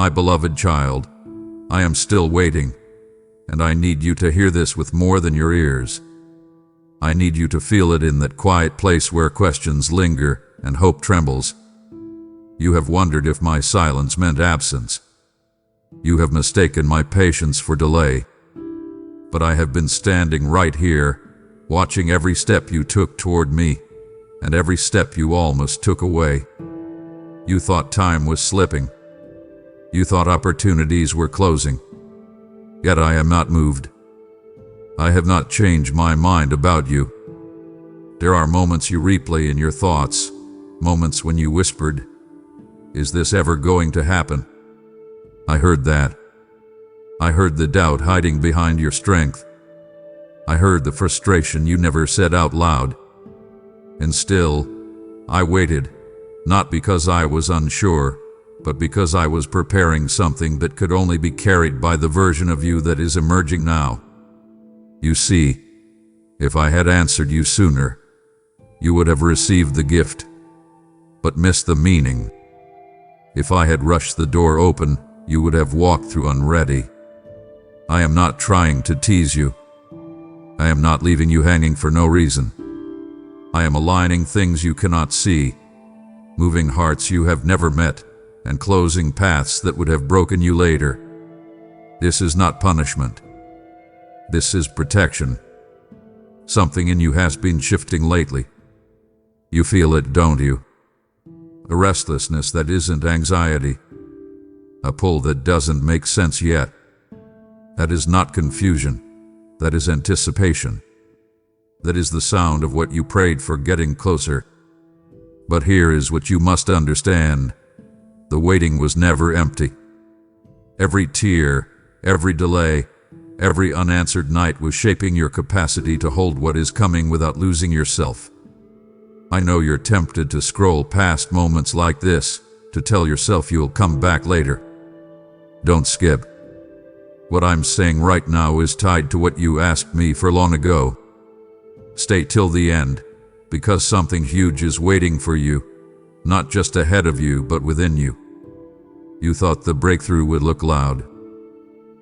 My beloved child, I am still waiting, and I need you to hear this with more than your ears. I need you to feel it in that quiet place where questions linger and hope trembles. You have wondered if my silence meant absence. You have mistaken my patience for delay. But I have been standing right here, watching every step you took toward me, and every step you almost took away. You thought time was slipping. You thought opportunities were closing. Yet I am not moved. I have not changed my mind about you. There are moments you replay in your thoughts, moments when you whispered, "Is this ever going to happen?" I heard that. I heard the doubt hiding behind your strength. I heard the frustration you never said out loud. And still, I waited, not because I was unsure, but because I was preparing something that could only be carried by the version of you that is emerging now. You see, if I had answered you sooner, you would have received the gift, but missed the meaning. If I had rushed the door open, you would have walked through unready. I am not trying to tease you. I am not leaving you hanging for no reason. I am aligning things you cannot see, moving hearts you have never met, and closing paths that would have broken you later. This is not punishment. This is protection. Something in you has been shifting lately. You feel it, don't you? A restlessness that isn't anxiety. A pull that doesn't make sense yet. That is not confusion. That is anticipation. That is the sound of what you prayed for getting closer. But here is what you must understand. The waiting was never empty. Every tear, every delay, every unanswered night was shaping your capacity to hold what is coming without losing yourself. I know you're tempted to scroll past moments like this, to tell yourself you'll come back later. Don't skip. What I'm saying right now is tied to what you asked me for long ago. Stay till the end, because something huge is waiting for you, not just ahead of you, but within you. You thought the breakthrough would look loud.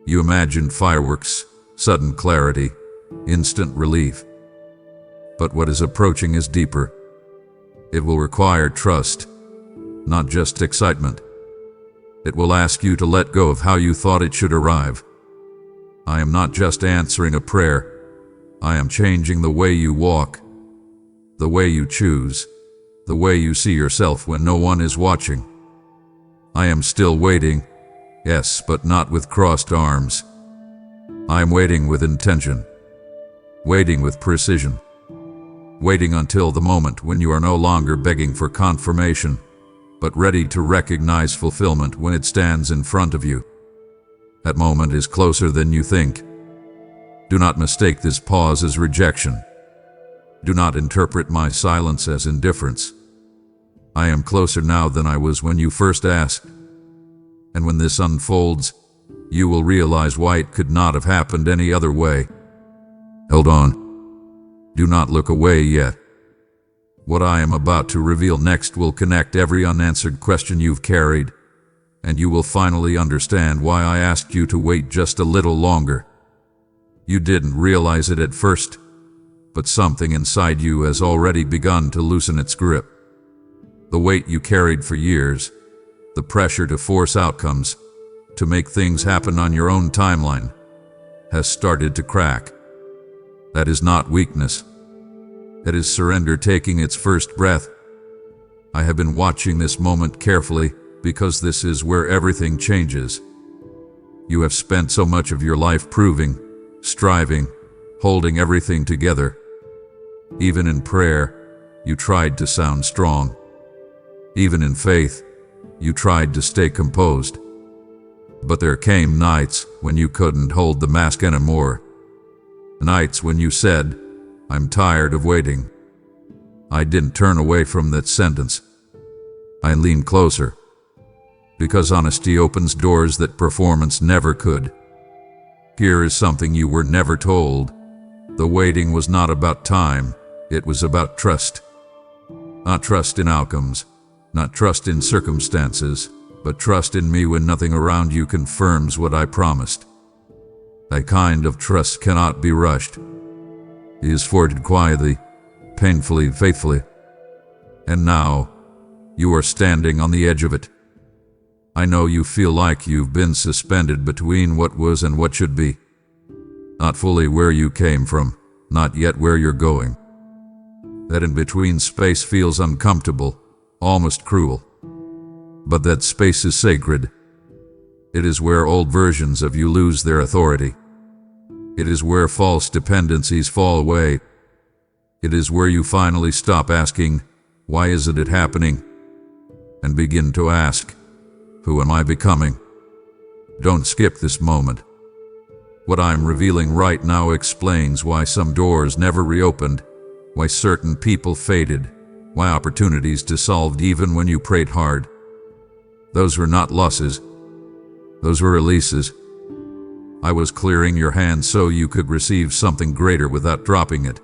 You imagined fireworks, sudden clarity, instant relief. But what is approaching is deeper. It will require trust, not just excitement. It will ask you to let go of how you thought it should arrive. I am not just answering a prayer. I am changing the way you walk, the way you choose, the way you see yourself when no one is watching. I am still waiting, yes, but not with crossed arms. I am waiting with intention, waiting with precision, waiting until the moment when you are no longer begging for confirmation, but ready to recognize fulfillment when it stands in front of you. That moment is closer than you think. Do not mistake this pause as rejection. Do not interpret my silence as indifference. I am closer now than I was when you first asked. And when this unfolds, you will realize why it could not have happened any other way. Hold on. Do not look away yet. What I am about to reveal next will connect every unanswered question you've carried, and you will finally understand why I asked you to wait just a little longer. You didn't realize it at first, but something inside you has already begun to loosen its grip. The weight you carried for years, the pressure to force outcomes, to make things happen on your own timeline, has started to crack. That is not weakness. That is surrender taking its first breath. I have been watching this moment carefully because this is where everything changes. You have spent so much of your life proving, striving, holding everything together. Even in prayer, you tried to sound strong. Even in faith, you tried to stay composed. But there came nights when you couldn't hold the mask anymore. Nights when you said, "I'm tired of waiting." I didn't turn away from that sentence. I leaned closer. Because honesty opens doors that performance never could. Here is something you were never told. The waiting was not about time, it was about trust. Not trust in outcomes, not trust in circumstances, but trust in me when nothing around you confirms what I promised. That kind of trust cannot be rushed. It is forged quietly, painfully, faithfully. And now, you are standing on the edge of it. I know you feel like you've been suspended between what was and what should be. Not fully where you came from, not yet where you're going. That in-between space feels uncomfortable, almost cruel. But that space is sacred. It is where old versions of you lose their authority. It is where false dependencies fall away. It is where you finally stop asking, "Why isn't it happening?" and begin to ask, "Who am I becoming?" Don't skip this moment. What I'm revealing right now explains why some doors never reopened, why certain people faded, why opportunities dissolved even when you prayed hard. Those were not losses. Those were releases. I was clearing your hand so you could receive something greater without dropping it.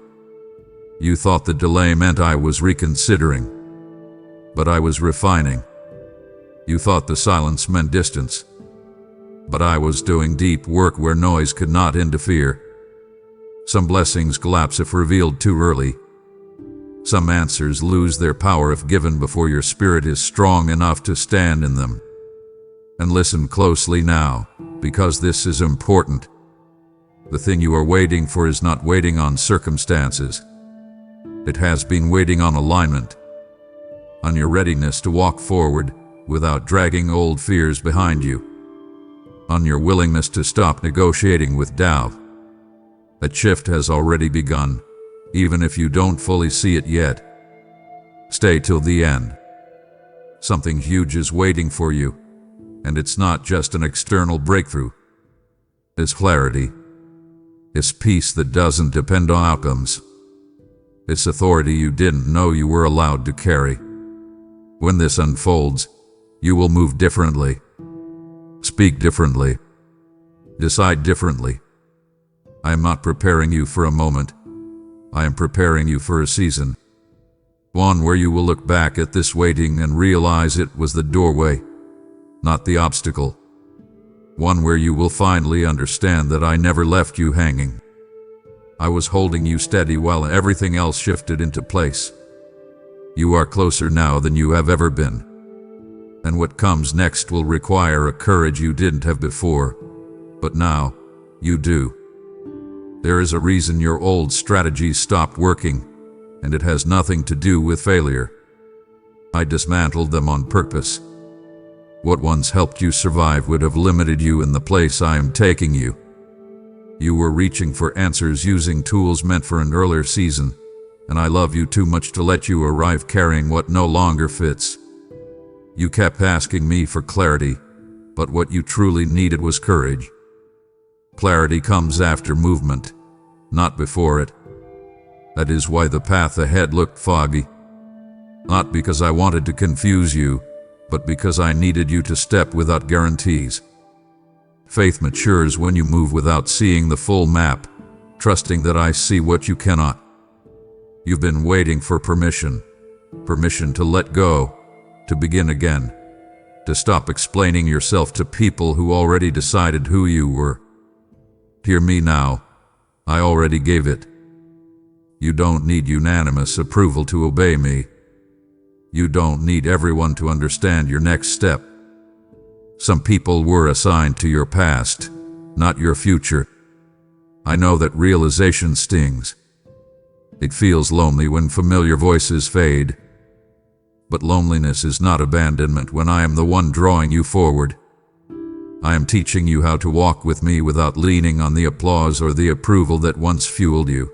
You thought the delay meant I was reconsidering, but I was refining. You thought the silence meant distance, but I was doing deep work where noise could not interfere. Some blessings collapse if revealed too early. Some answers lose their power if given before your spirit is strong enough to stand in them. And listen closely now, because this is important. The thing you are waiting for is not waiting on circumstances. It has been waiting on alignment, on your readiness to walk forward without dragging old fears behind you, on your willingness to stop negotiating with doubt. That shift has already begun, even if you don't fully see it yet. Stay till the end. Something huge is waiting for you, and it's not just an external breakthrough. It's clarity. It's peace that doesn't depend on outcomes. It's authority you didn't know you were allowed to carry. When this unfolds, you will move differently, speak differently, decide differently. I am not preparing you for a moment. I am preparing you for a season. One where you will look back at this waiting and realize it was the doorway, not the obstacle. One where you will finally understand that I never left you hanging. I was holding you steady while everything else shifted into place. You are closer now than you have ever been. And what comes next will require a courage you didn't have before, but now you do. There is a reason your old strategies stopped working, and it has nothing to do with failure. I dismantled them on purpose. What once helped you survive would have limited you in the place I am taking you. You were reaching for answers using tools meant for an earlier season, and I love you too much to let you arrive carrying what no longer fits. You kept asking me for clarity, but what you truly needed was courage. Clarity comes after movement, not before it. That is why the path ahead looked foggy. Not because I wanted to confuse you, but because I needed you to step without guarantees. Faith matures when you move without seeing the full map, trusting that I see what you cannot. You've been waiting for permission to let go, to begin again, to stop explaining yourself to people who already decided who you were. Hear me now, I already gave it. You don't need unanimous approval to obey me. You don't need everyone to understand your next step. Some people were assigned to your past, not your future. I know that realization stings. It feels lonely when familiar voices fade. But loneliness is not abandonment when I am the one drawing you forward. I am teaching you how to walk with me without leaning on the applause or the approval that once fueled you.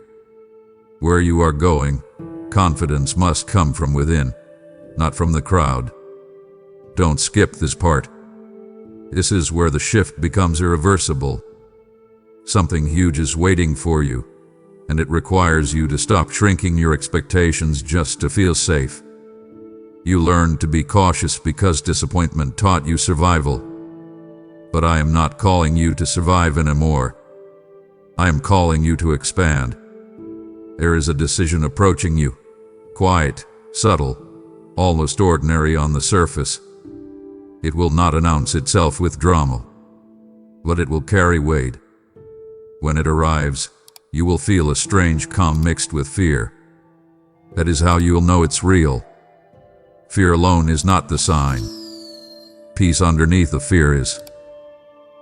Where you are going, confidence must come from within, not from the crowd. Don't skip this part. This is where the shift becomes irreversible. Something huge is waiting for you, and it requires you to stop shrinking your expectations just to feel safe. You learned to be cautious because disappointment taught you survival. But I am not calling you to survive anymore. I am calling you to expand. There is a decision approaching you, quiet, subtle, almost ordinary on the surface. It will not announce itself with drama, but it will carry weight. When it arrives, you will feel a strange calm mixed with fear. That is how you will know it's real. Fear alone is not the sign. Peace underneath the fear is.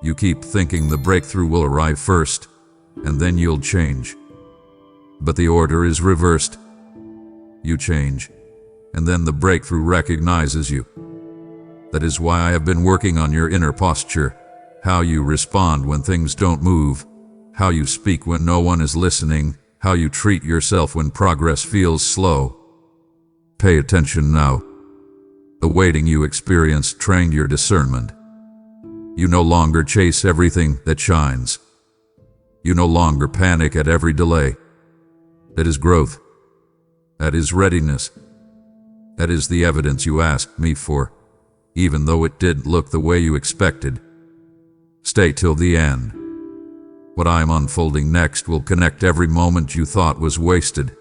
You keep thinking the breakthrough will arrive first, and then you'll change. But the order is reversed. You change, and then the breakthrough recognizes you. That is why I have been working on your inner posture, how you respond when things don't move, how you speak when no one is listening, how you treat yourself when progress feels slow. Pay attention now. The waiting you experienced trained your discernment. You no longer chase everything that shines. You no longer panic at every delay. That is growth. That is readiness. That is the evidence you asked me for, even though it didn't look the way you expected. Stay till the end. What I am unfolding next will connect every moment you thought was wasted.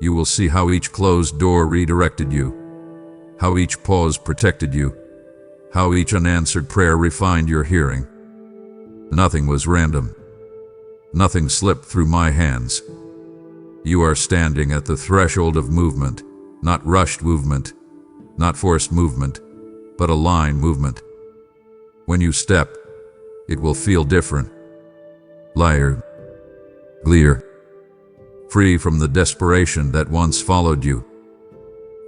You will see how each closed door redirected you, how each pause protected you, how each unanswered prayer refined your hearing. Nothing was random. Nothing slipped through my hands. You are standing at the threshold of movement, not rushed movement, not forced movement, but aligned movement. When you step, it will feel different. Lighter, clear, free from the desperation that once followed you.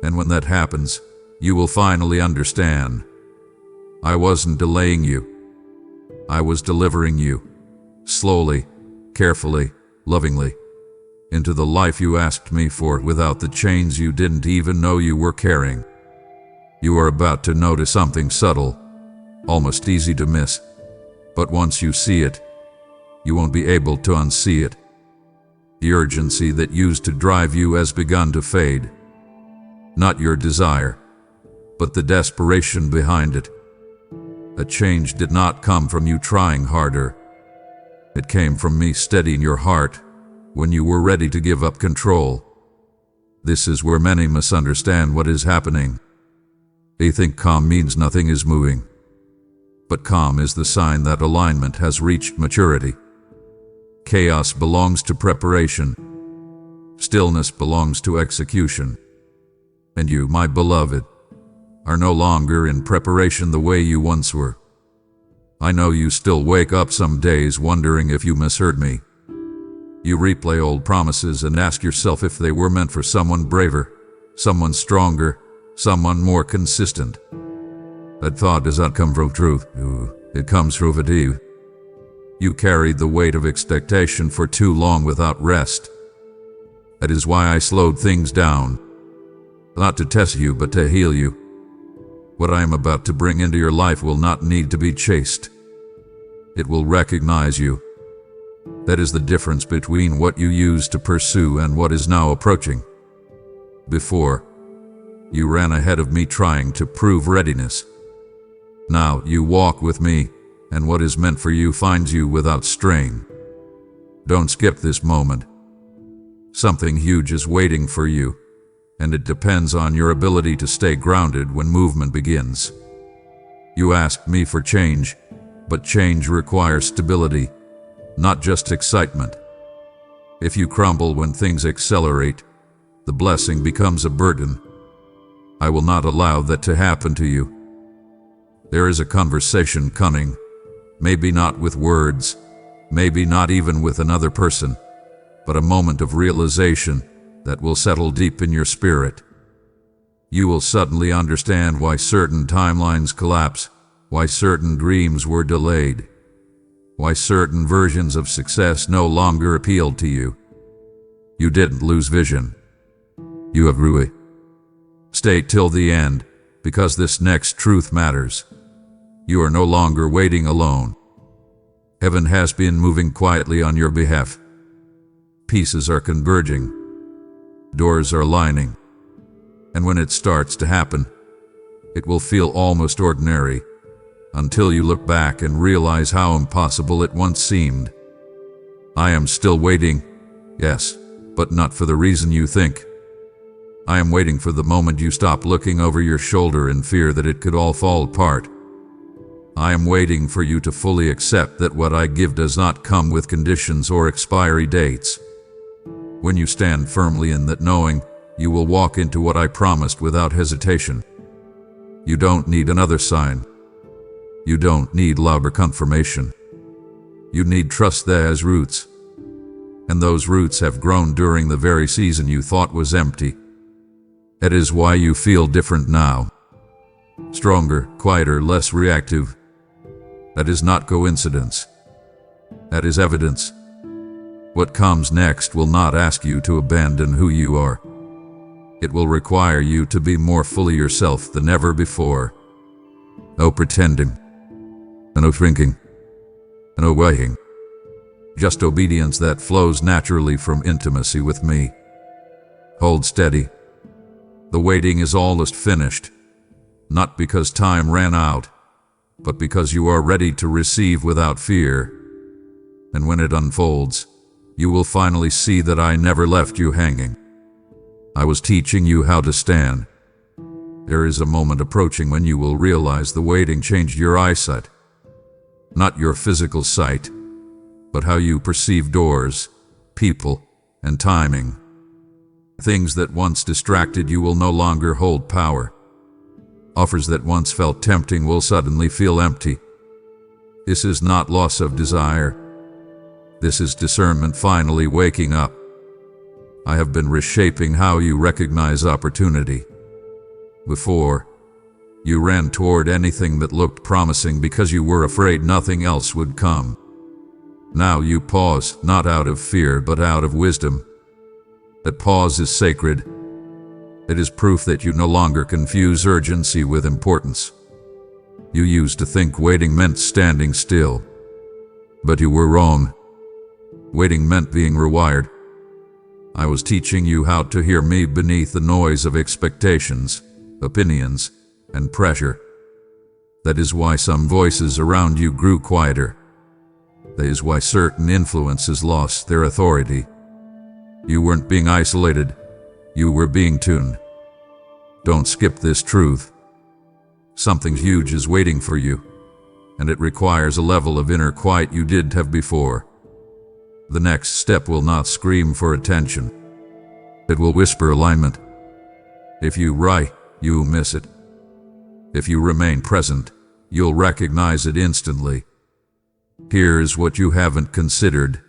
And when that happens, you will finally understand. I wasn't delaying you. I was delivering you, slowly, carefully, lovingly, into the life you asked me for without the chains you didn't even know you were carrying. You are about to notice something subtle, almost easy to miss, but once you see it, you won't be able to unsee it. The urgency that used to drive you has begun to fade. Not your desire, but the desperation behind it. A change did not come from you trying harder. It came from me steadying your heart when you were ready to give up control. This is where many misunderstand what is happening. They think calm means nothing is moving. But calm is the sign that alignment has reached maturity. Chaos belongs to preparation. Stillness belongs to execution. And you, my beloved, are no longer in preparation the way you once were. I know you still wake up some days wondering if you misheard me. You replay old promises and ask yourself if they were meant for someone braver, someone stronger, someone more consistent. That thought does not come from truth. It comes from fatigue. You carried the weight of expectation for too long without rest. That is why I slowed things down. Not to test you, but to heal you. What I am about to bring into your life will not need to be chased. It will recognize you. That is the difference between what you used to pursue and what is now approaching. Before, you ran ahead of me trying to prove readiness. Now you walk with me, and what is meant for you finds you without strain. Don't skip this moment. Something huge is waiting for you, and it depends on your ability to stay grounded when movement begins. You asked me for change, but change requires stability, not just excitement. If you crumble when things accelerate, the blessing becomes a burden. I will not allow that to happen to you. There is a conversation coming, maybe not with words, maybe not even with another person, but a moment of realization that will settle deep in your spirit. You will suddenly understand why certain timelines collapse, why certain dreams were delayed, why certain versions of success no longer appealed to you. You didn't lose vision. You have grew. Stay till the end, because this next truth matters. You are no longer waiting alone. Heaven has been moving quietly on your behalf. Pieces are converging. Doors are aligning. And when it starts to happen, it will feel almost ordinary, until you look back and realize how impossible it once seemed. I am still waiting, yes, but not for the reason you think. I am waiting for the moment you stop looking over your shoulder in fear that it could all fall apart. I am waiting for you to fully accept that what I give does not come with conditions or expiry dates. When you stand firmly in that knowing, you will walk into what I promised without hesitation. You don't need another sign. You don't need louder confirmation. You need trust that has roots. And those roots have grown during the very season you thought was empty. That is why you feel different now. Stronger, quieter, less reactive. That is not coincidence. That is evidence. What comes next will not ask you to abandon who you are. It will require you to be more fully yourself than ever before. No pretending. No shrinking. No waiting. Just obedience that flows naturally from intimacy with me. Hold steady. The waiting is almost finished. Not because time ran out, but because you are ready to receive without fear. And when it unfolds, you will finally see that I never left you hanging. I was teaching you how to stand. There is a moment approaching when you will realize the waiting changed your eyesight. Not your physical sight, but how you perceive doors, people, and timing. Things that once distracted you will no longer hold power. Offers that once felt tempting will suddenly feel empty. This is not loss of desire. This is discernment finally waking up. I have been reshaping how you recognize opportunity. Before, you ran toward anything that looked promising because you were afraid nothing else would come. Now you pause, not out of fear but out of wisdom. That pause is sacred. It is proof that you no longer confuse urgency with importance. You used to think waiting meant standing still. But you were wrong. Waiting meant being rewired. I was teaching you how to hear me beneath the noise of expectations, opinions, and pressure. That is why some voices around you grew quieter. That is why certain influences lost their authority. You weren't being isolated. You were being tuned. Don't skip this truth. Something huge is waiting for you, and it requires a level of inner quiet you didn't have before. The next step will not scream for attention. It will whisper alignment. If you rush, you miss it. If you remain present, you'll recognize it instantly. Here's what you haven't considered.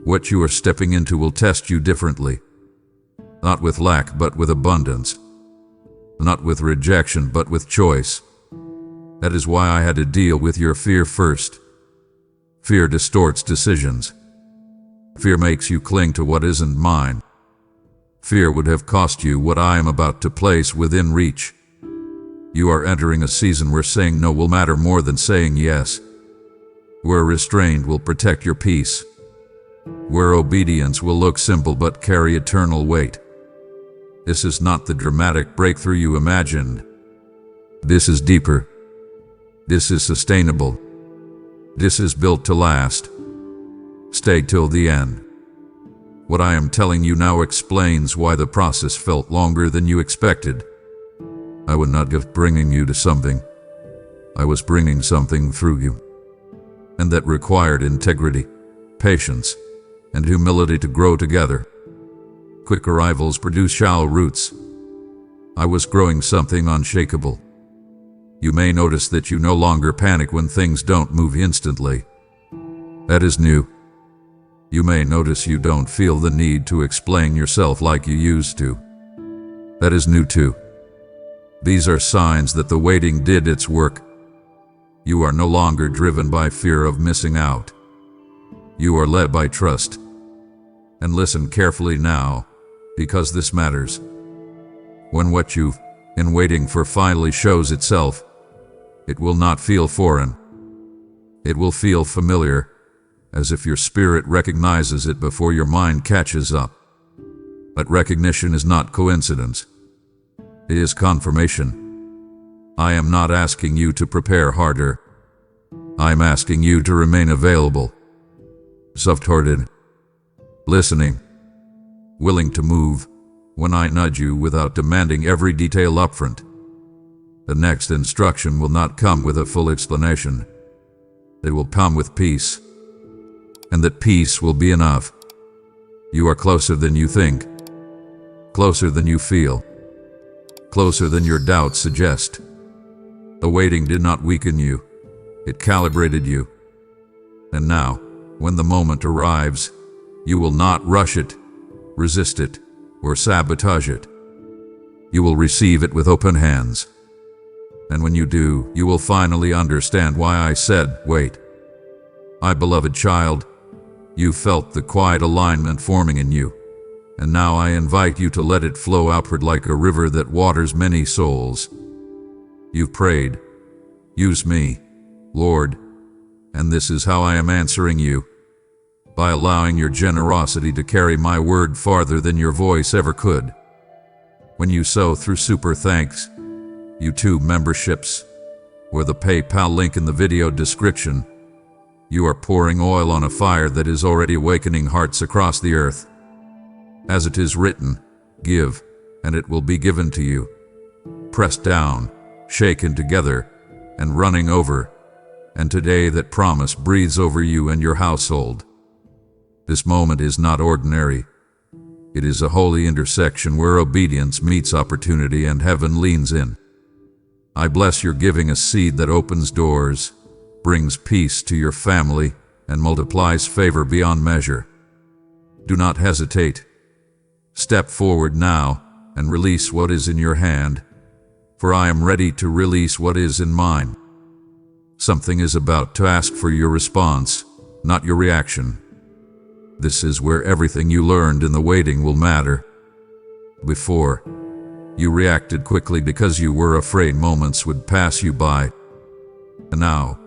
What you are stepping into will test you differently. Not with lack, but with abundance. Not with rejection, but with choice. That is why I had to deal with your fear first. Fear distorts decisions. Fear makes you cling to what isn't mine. Fear would have cost you what I am about to place within reach. You are entering a season where saying no will matter more than saying yes. Where restraint will protect your peace. Where obedience will look simple but carry eternal weight. This is not the dramatic breakthrough you imagined. This is deeper. This is sustainable. This is built to last. Stay till the end. What I am telling you now explains why the process felt longer than you expected. I would not give bringing you to something. I was bringing something through you. And that required integrity, patience, and humility to grow together. Quick arrivals produce shallow roots. I was growing something unshakable. You may notice that you no longer panic when things don't move instantly. That is new. You may notice you don't feel the need to explain yourself like you used to. That is new too. These are signs that the waiting did its work. You are no longer driven by fear of missing out. You are led by trust. And listen carefully now, because this matters. When what you've been waiting for finally shows itself, it will not feel foreign. It will feel familiar, as if your spirit recognizes it before your mind catches up. But recognition is not coincidence. It is confirmation. I am not asking you to prepare harder. I am asking you to remain available, soft-hearted, listening, willing to move when I nudge you without demanding every detail upfront. The next instruction will not come with a full explanation. It will come with peace. And that peace will be enough. You are closer than you think. Closer than you feel. Closer than your doubts suggest. The waiting did not weaken you. It calibrated you. And now, when the moment arrives, you will not rush it, resist it, or sabotage it. You will receive it with open hands. And when you do, you will finally understand why I said, wait. My beloved child, you felt the quiet alignment forming in you, and now I invite you to let it flow outward like a river that waters many souls. You've prayed, use me, Lord, and this is how I am answering you, by allowing your generosity to carry my word farther than your voice ever could. When you sow through Super Thanks, YouTube memberships, or the PayPal link in the video description, you are pouring oil on a fire that is already awakening hearts across the earth. As it is written, give, and it will be given to you. Pressed down, shaken together, and running over. And today that promise breathes over you and your household. This moment is not ordinary. It is a holy intersection where obedience meets opportunity and heaven leans in. I bless your giving a seed that opens doors, brings peace to your family, and multiplies favor beyond measure. Do not hesitate. Step forward now and release what is in your hand, for I am ready to release what is in mine. Something is about to ask for your response, not your reaction. This is where everything you learned in the waiting will matter. Before, you reacted quickly because you were afraid moments would pass you by. And now,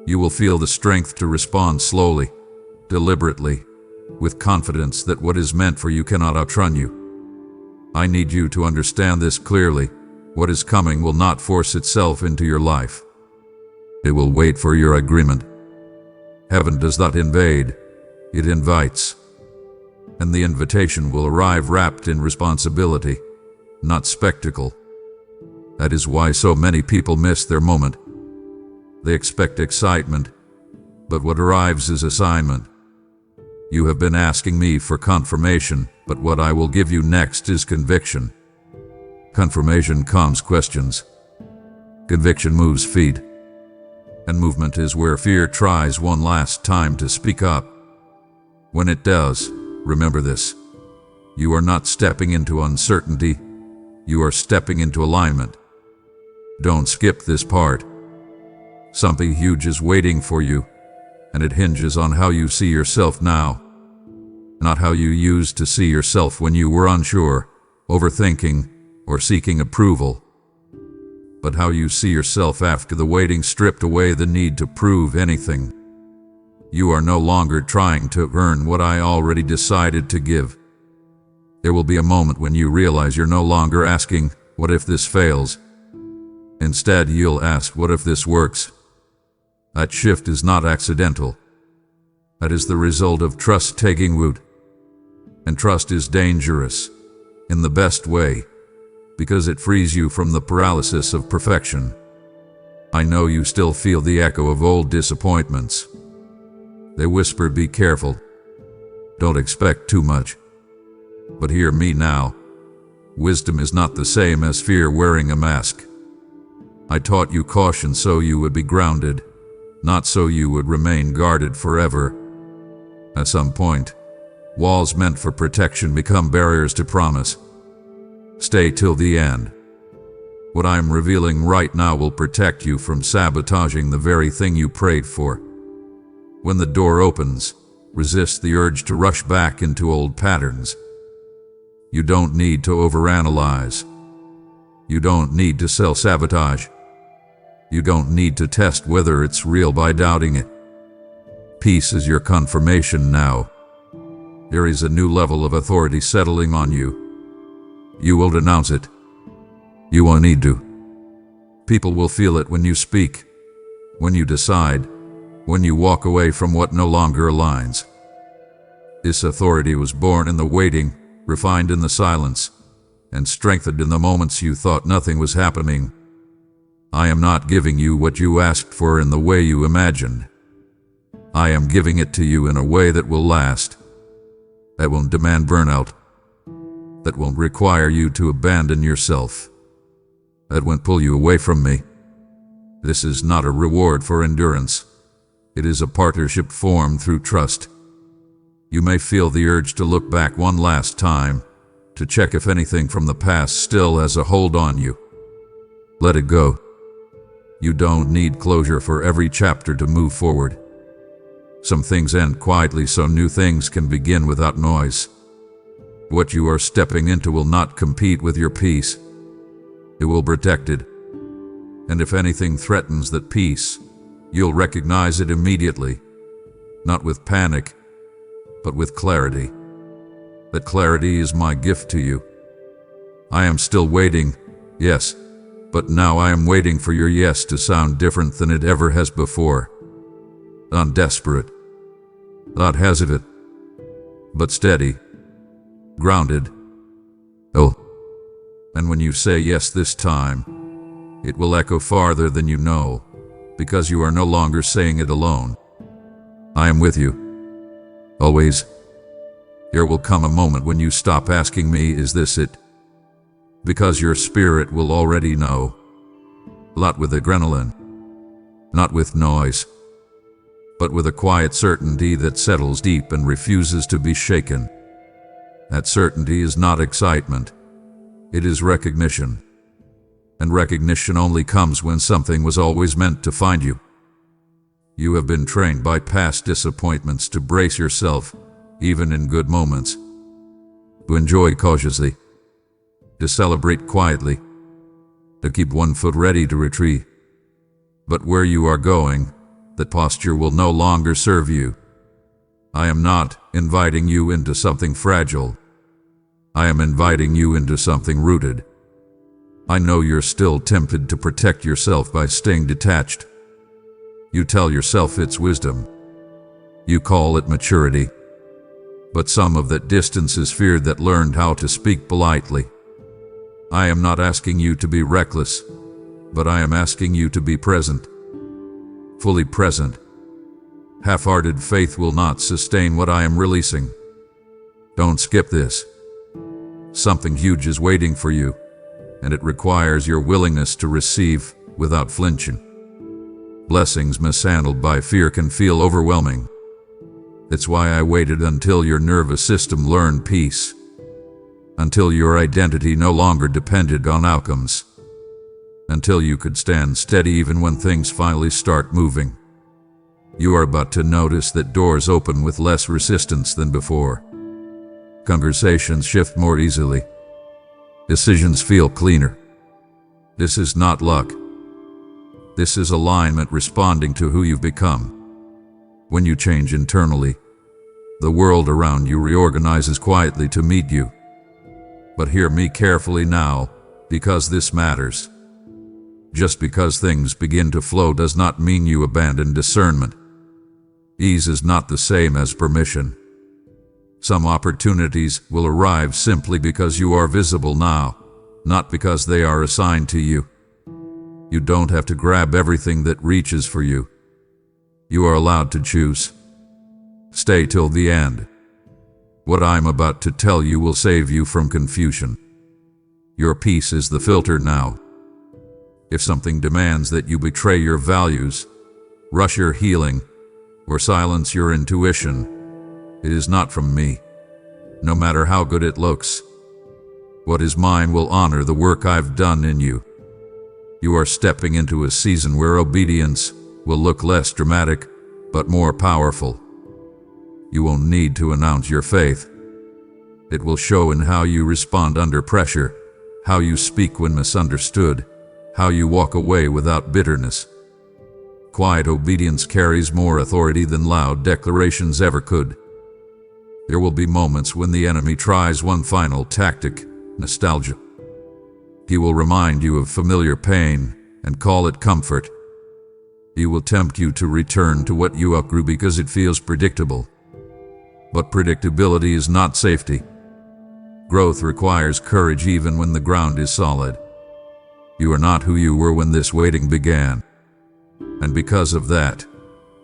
you will feel the strength to respond slowly, deliberately, with confidence that what is meant for you cannot outrun you. I need you to understand this clearly. What is coming will not force itself into your life. It will wait for your agreement. Heaven does not invade, it invites. And the invitation will arrive wrapped in responsibility, not spectacle. That is why so many people miss their moment. They expect excitement, but what arrives is assignment. You have been asking me for confirmation, but what I will give you next is conviction. Confirmation calms questions. Conviction moves feet. And movement is where fear tries one last time to speak up. When it does, remember this. You are not stepping into uncertainty. You are stepping into alignment. Don't skip this part. Something huge is waiting for you, and it hinges on how you see yourself now. Not how you used to see yourself when you were unsure, overthinking, or seeking approval, but how you see yourself after the waiting stripped away the need to prove anything. You are no longer trying to earn what I already decided to give. There will be a moment when you realize you're no longer asking, what if this fails? Instead, you'll ask, what if this works? That shift is not accidental. That is the result of trust taking root. And trust is dangerous, in the best way, because it frees you from the paralysis of perfection. I know you still feel the echo of old disappointments. They whisper, be careful. Don't expect too much. But hear me now. Wisdom is not the same as fear wearing a mask. I taught you caution so you would be grounded, not so you would remain guarded forever. At some point, walls meant for protection become barriers to promise. Stay till the end. What I am revealing right now will protect you from sabotaging the very thing you prayed for. When the door opens, resist the urge to rush back into old patterns. You don't need to overanalyze. You don't need to self-sabotage. You don't need to test whether it's real by doubting it. Peace is your confirmation now. There is a new level of authority settling on you. You will denounce it. You won't need to. People will feel it when you speak, when you decide, when you walk away from what no longer aligns. This authority was born in the waiting, refined in the silence, and strengthened in the moments you thought nothing was happening. I am not giving you what you asked for in the way you imagined. I am giving it to you in a way that will last, that won't demand burnout, that won't require you to abandon yourself, that won't pull you away from me. This is not a reward for endurance. It is a partnership formed through trust. You may feel the urge to look back one last time, to check if anything from the past still has a hold on you. Let it go. You don't need closure for every chapter to move forward. Some things end quietly so new things can begin without noise. What you are stepping into will not compete with your peace. It will protect it. And if anything threatens that peace, you'll recognize it immediately. Not with panic, but with clarity. That clarity is my gift to you. I am still waiting, yes, but now I am waiting for your yes to sound different than it ever has before. Not desperate, not hesitant, but steady, grounded. Oh, and when you say yes this time, it will echo farther than you know, because you are no longer saying it alone. I am with you. Always. There will come a moment when you stop asking me, is this it? Because your spirit will already know. Not with adrenaline, not with noise, but with a quiet certainty that settles deep and refuses to be shaken. That certainty is not excitement. It is recognition. And recognition only comes when something was always meant to find you. You have been trained by past disappointments to brace yourself, even in good moments, to enjoy cautiously, to celebrate quietly, to keep one foot ready to retreat. But where you are going, that posture will no longer serve you. I am not inviting you into something fragile. I am inviting you into something rooted. I know you're still tempted to protect yourself by staying detached. You tell yourself it's wisdom. You call it maturity. But some of that distance is fear that learned how to speak politely. I am not asking you to be reckless, but I am asking you to be present. Fully present. Half-hearted faith will not sustain what I am releasing. Don't skip this. Something huge is waiting for you, and it requires your willingness to receive without flinching. Blessings mishandled by fear can feel overwhelming. That's why I waited until your nervous system learned peace, until your identity no longer depended on outcomes, until you could stand steady even when things finally start moving. You are about to notice that doors open with less resistance than before. Conversations shift more easily. Decisions feel cleaner. This is not luck. This is alignment responding to who you've become. When you change internally, the world around you reorganizes quietly to meet you. But hear me carefully now, because this matters. Just because things begin to flow does not mean you abandon discernment. Ease is not the same as permission. Some opportunities will arrive simply because you are visible now, not because they are assigned to you. You don't have to grab everything that reaches for you. You are allowed to choose. Stay till the end. What I'm about to tell you will save you from confusion. Your peace is the filter now. If something demands that you betray your values, rush your healing, or silence your intuition, it is not from me, no matter how good it looks. What is mine will honor the work I've done in you. You are stepping into a season where obedience will look less dramatic, but more powerful. You won't need to announce your faith. It will show in how you respond under pressure, how you speak when misunderstood, how you walk away without bitterness. Quiet obedience carries more authority than loud declarations ever could. There will be moments when the enemy tries one final tactic, nostalgia. He will remind you of familiar pain and call it comfort. He will tempt you to return to what you outgrew because it feels predictable. But predictability is not safety. Growth requires courage even when the ground is solid. You are not who you were when this waiting began. And because of that,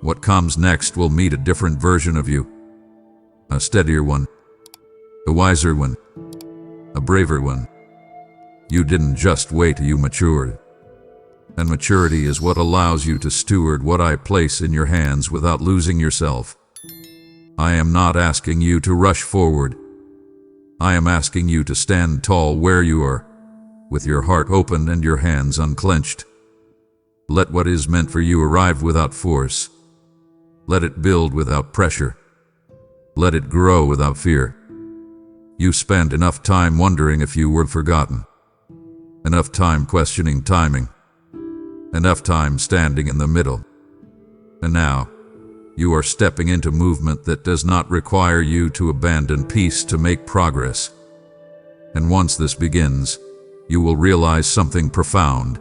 what comes next will meet a different version of you. A steadier one. A wiser one. A braver one. You didn't just wait, you matured. And maturity is what allows you to steward what I place in your hands without losing yourself. I am not asking you to rush forward. I am asking you to stand tall where you are, with your heart open and your hands unclenched. Let what is meant for you arrive without force. Let it build without pressure. Let it grow without fear. You spent enough time wondering if you were forgotten. Enough time questioning timing. Enough time standing in the middle. And now, you are stepping into movement that does not require you to abandon peace to make progress. And once this begins, you will realize something profound.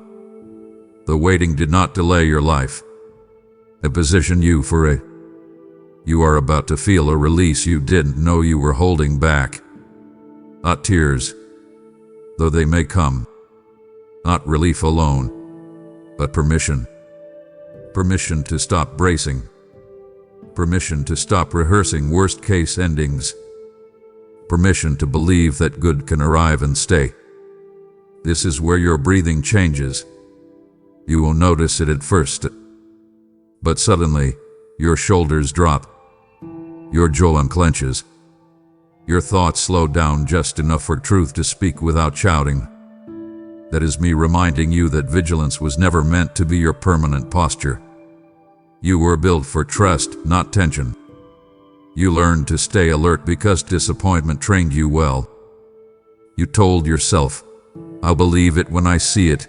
The waiting did not delay your life. It positioned you for it. You are about to feel a release you didn't know you were holding back. Not tears, though they may come. Not relief alone, but permission. Permission to stop bracing. Permission to stop rehearsing worst-case endings. Permission to believe that good can arrive and stay. This is where your breathing changes. You will notice it at first, but suddenly, your shoulders drop. Your jaw unclenches. Your thoughts slow down just enough for truth to speak without shouting. That is me reminding you that vigilance was never meant to be your permanent posture. You were built for trust, not tension. You learned to stay alert because disappointment trained you well. You told yourself, "I'll believe it when I see it,"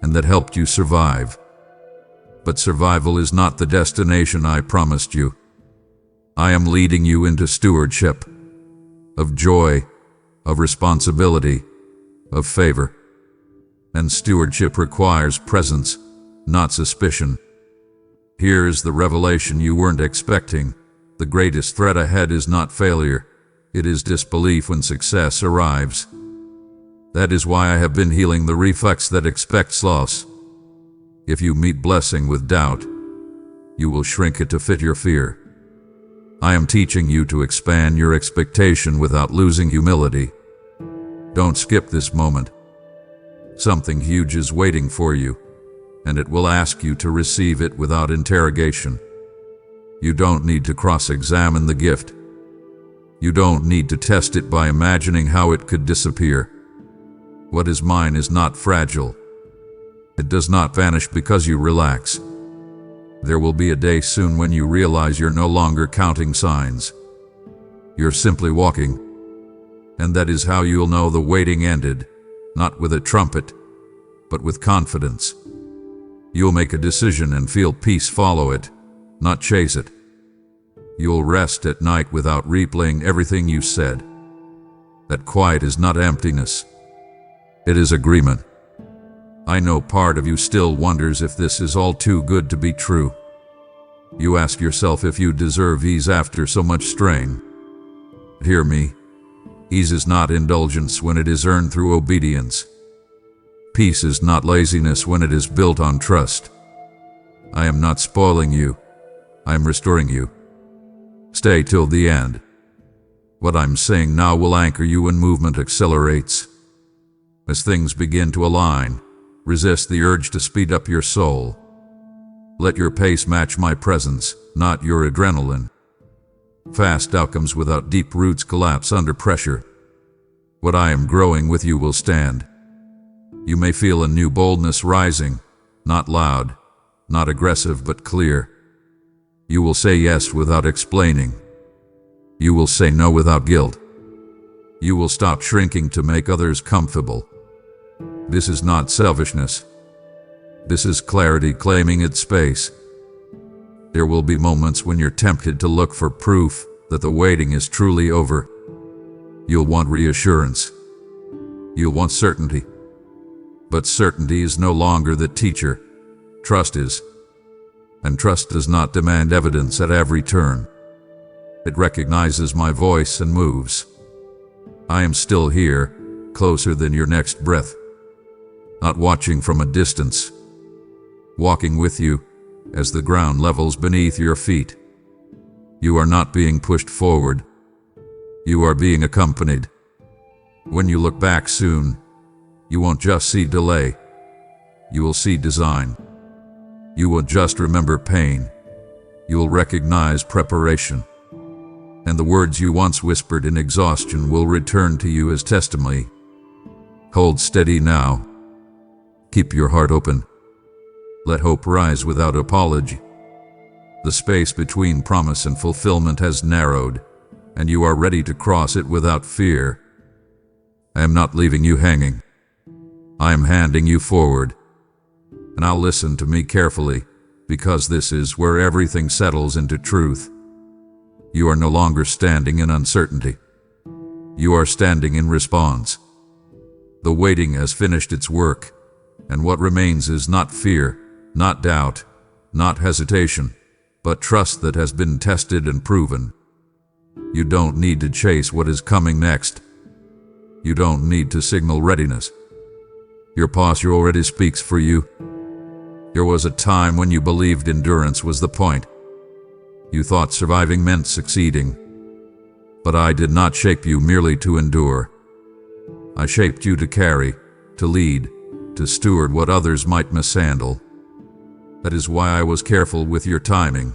and that helped you survive. But survival is not the destination I promised you. I am leading you into stewardship, of joy, of responsibility, of favor. And stewardship requires presence, not suspicion. Here is the revelation you weren't expecting. The greatest threat ahead is not failure. It is disbelief when success arrives. That is why I have been healing the reflex that expects loss. If you meet blessing with doubt, you will shrink it to fit your fear. I am teaching you to expand your expectation without losing humility. Don't skip this moment. Something huge is waiting for you, and it will ask you to receive it without interrogation. You don't need to cross-examine the gift. You don't need to test it by imagining how it could disappear. What is mine is not fragile. It does not vanish because you relax. There will be a day soon when you realize you're no longer counting signs. You're simply walking. And that is how you'll know the waiting ended, not with a trumpet, but with confidence. You'll make a decision and feel peace follow it, not chase it. You'll rest at night without replaying everything you said. That quiet is not emptiness. It is agreement. I know part of you still wonders if this is all too good to be true. You ask yourself if you deserve ease after so much strain. Hear me. Ease is not indulgence when it is earned through obedience. Peace is not laziness when it is built on trust. I am not spoiling you. I am restoring you. Stay till the end. What I'm saying now will anchor you when movement accelerates. As things begin to align, resist the urge to speed up your soul. Let your pace match my presence, not your adrenaline. Fast outcomes without deep roots collapse under pressure. What I am growing with you will stand. You may feel a new boldness rising, not loud, not aggressive but clear. You will say yes without explaining. You will say no without guilt. You will stop shrinking to make others comfortable. This is not selfishness. This is clarity claiming its space. There will be moments when you're tempted to look for proof that the waiting is truly over. You'll want reassurance. You'll want certainty. But certainty is no longer the teacher. Trust is. And trust does not demand evidence at every turn. It recognizes my voice and moves. I am still here, closer than your next breath. Not watching from a distance, walking with you as the ground levels beneath your feet. You are not being pushed forward. You are being accompanied. When you look back soon, you won't just see delay. You will see design. You will just remember pain. You will recognize preparation. And the words you once whispered in exhaustion will return to you as testimony. Hold steady now. Keep your heart open. Let hope rise without apology. The space between promise and fulfillment has narrowed, and you are ready to cross it without fear. I am not leaving you hanging. I am handing you forward. And now listen to me carefully, because this is where everything settles into truth. You are no longer standing in uncertainty. You are standing in response. The waiting has finished its work, and what remains is not fear, not doubt, not hesitation, but trust that has been tested and proven. You don't need to chase what is coming next. You don't need to signal readiness. Your posture already speaks for you. There was a time when you believed endurance was the point. You thought surviving meant succeeding. But I did not shape you merely to endure. I shaped you to carry, to lead, to steward what others might mishandle. That is why I was careful with your timing.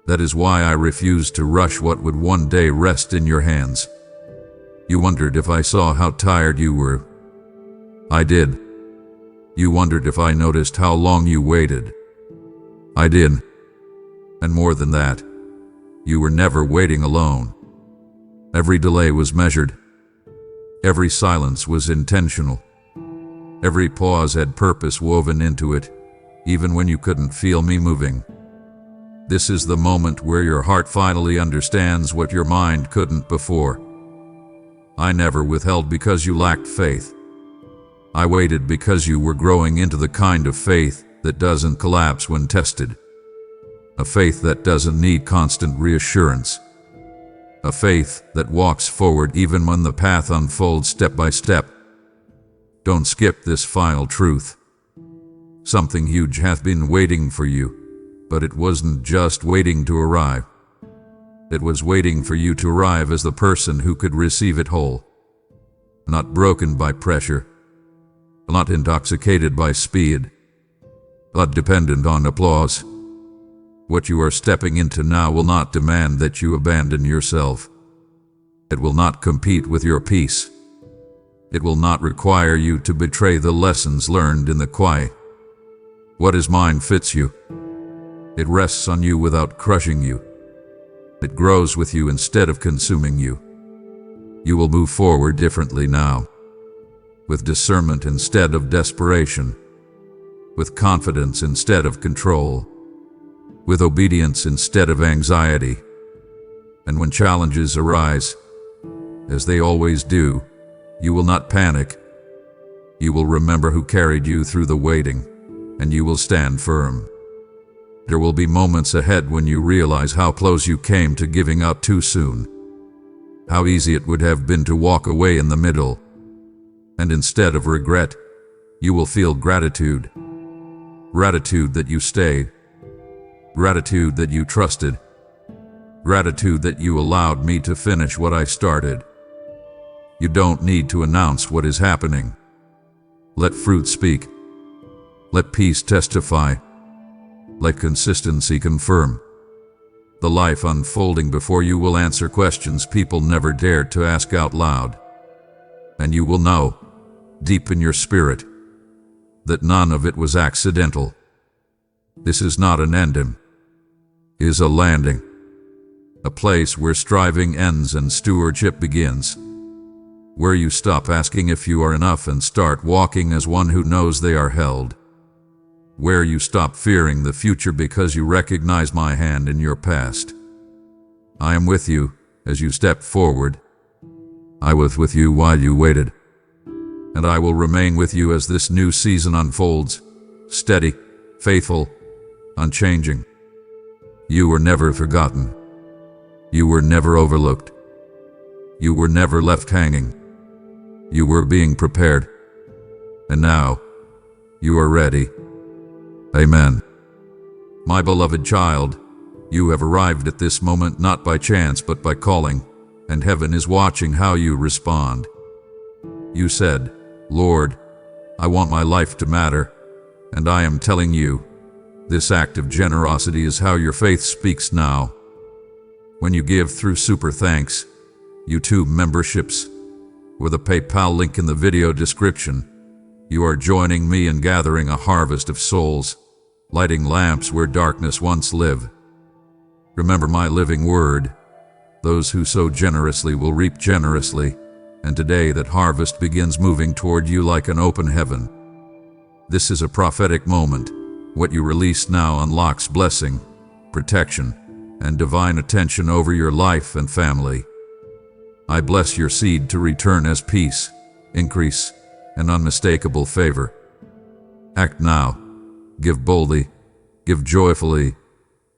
That is why I refused to rush what would one day rest in your hands. You wondered if I saw how tired you were. I did. You wondered if I noticed how long you waited. I did. And more than that, you were never waiting alone. Every delay was measured. Every silence was intentional. Every pause had purpose woven into it, even when you couldn't feel me moving. This is the moment where your heart finally understands what your mind couldn't before. I never withheld because you lacked faith. I waited because you were growing into the kind of faith that doesn't collapse when tested. A faith that doesn't need constant reassurance. A faith that walks forward even when the path unfolds step by step. Don't skip this final truth. Something huge hath been waiting for you, but it wasn't just waiting to arrive. It was waiting for you to arrive as the person who could receive it whole. Not broken by pressure, not intoxicated by speed, but dependent on applause. What you are stepping into now will not demand that you abandon yourself. It will not compete with your peace. It will not require you to betray the lessons learned in the quiet. What is mine fits you. It rests on you without crushing you. It grows with you instead of consuming you. You will move forward differently now, with discernment instead of desperation, with confidence instead of control, with obedience instead of anxiety. And when challenges arise, as they always do, you will not panic. You will remember who carried you through the waiting, and you will stand firm. There will be moments ahead when you realize how close you came to giving up too soon. How easy it would have been to walk away in the middle. And instead of regret, you will feel gratitude. Gratitude that you stayed. Gratitude that you trusted. Gratitude that you allowed me to finish what I started. You don't need to announce what is happening. Let fruit speak. Let peace testify. Let consistency confirm. The life unfolding before you will answer questions people never dared to ask out loud. And you will know, deep in your spirit, that none of it was accidental. This is not an ending. It is a landing. A place where striving ends and stewardship begins. Where you stop asking if you are enough and start walking as one who knows they are held. Where you stop fearing the future because you recognize my hand in your past. I am with you as you step forward. I was with you while you waited. And I will remain with you as this new season unfolds, steady, faithful, unchanging. You were never forgotten. You were never overlooked. You were never left hanging. You were being prepared. And now, you are ready. Amen. My beloved child, you have arrived at this moment not by chance but by calling, and heaven is watching how you respond. You said, Lord, I want my life to matter, and I am telling you, this act of generosity is how your faith speaks now. When you give through Super Thanks, YouTube memberships, or the PayPal link in the video description, you are joining me in gathering a harvest of souls, lighting lamps where darkness once lived. Remember my living word, those who sow generously will reap generously, and today that harvest begins moving toward you like an open heaven. This is a prophetic moment. What you release now unlocks blessing, protection, and divine attention over your life and family. I bless your seed to return as peace, increase, and unmistakable favor. Act now, give boldly, give joyfully,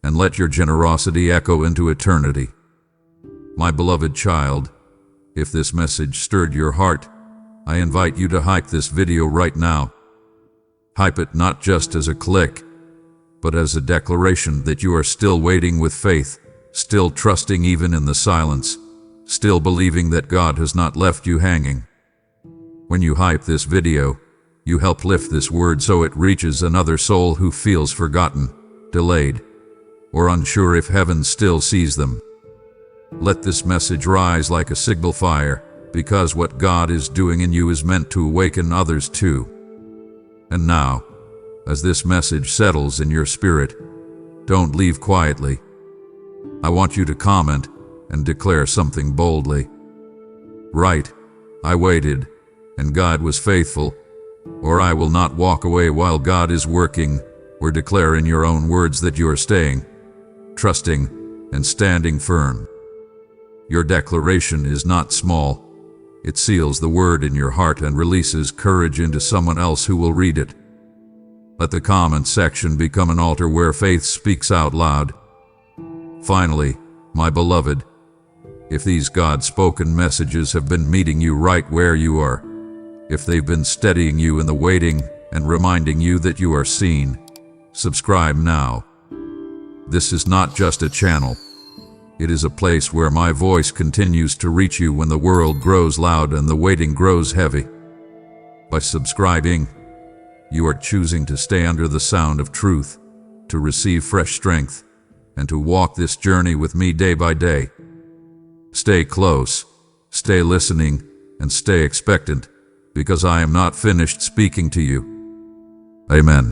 and let your generosity echo into eternity. My beloved child, if this message stirred your heart, I invite you to hype this video right now. Hype it not just as a click, but as a declaration that you are still waiting with faith, still trusting even in the silence, still believing that God has not left you hanging. When you hype this video, you help lift this word so it reaches another soul who feels forgotten, delayed, or unsure if heaven still sees them. Let this message rise like a signal fire, because what God is doing in you is meant to awaken others too. And now, as this message settles in your spirit, don't leave quietly. I want you to comment and declare something boldly. Write, I waited, and God was faithful, or I will not walk away while God is working, or declare in your own words that you are staying, trusting, and standing firm. Your declaration is not small. It seals the word in your heart and releases courage into someone else who will read it. Let the comment section become an altar where faith speaks out loud. Finally, my beloved, if these God-spoken messages have been meeting you right where you are, if they've been steadying you in the waiting and reminding you that you are seen, subscribe now. This is not just a channel. It is a place where my voice continues to reach you when the world grows loud and the waiting grows heavy. By subscribing, you are choosing to stay under the sound of truth, to receive fresh strength, and to walk this journey with me day by day. Stay close, stay listening, and stay expectant, because I am not finished speaking to you. Amen.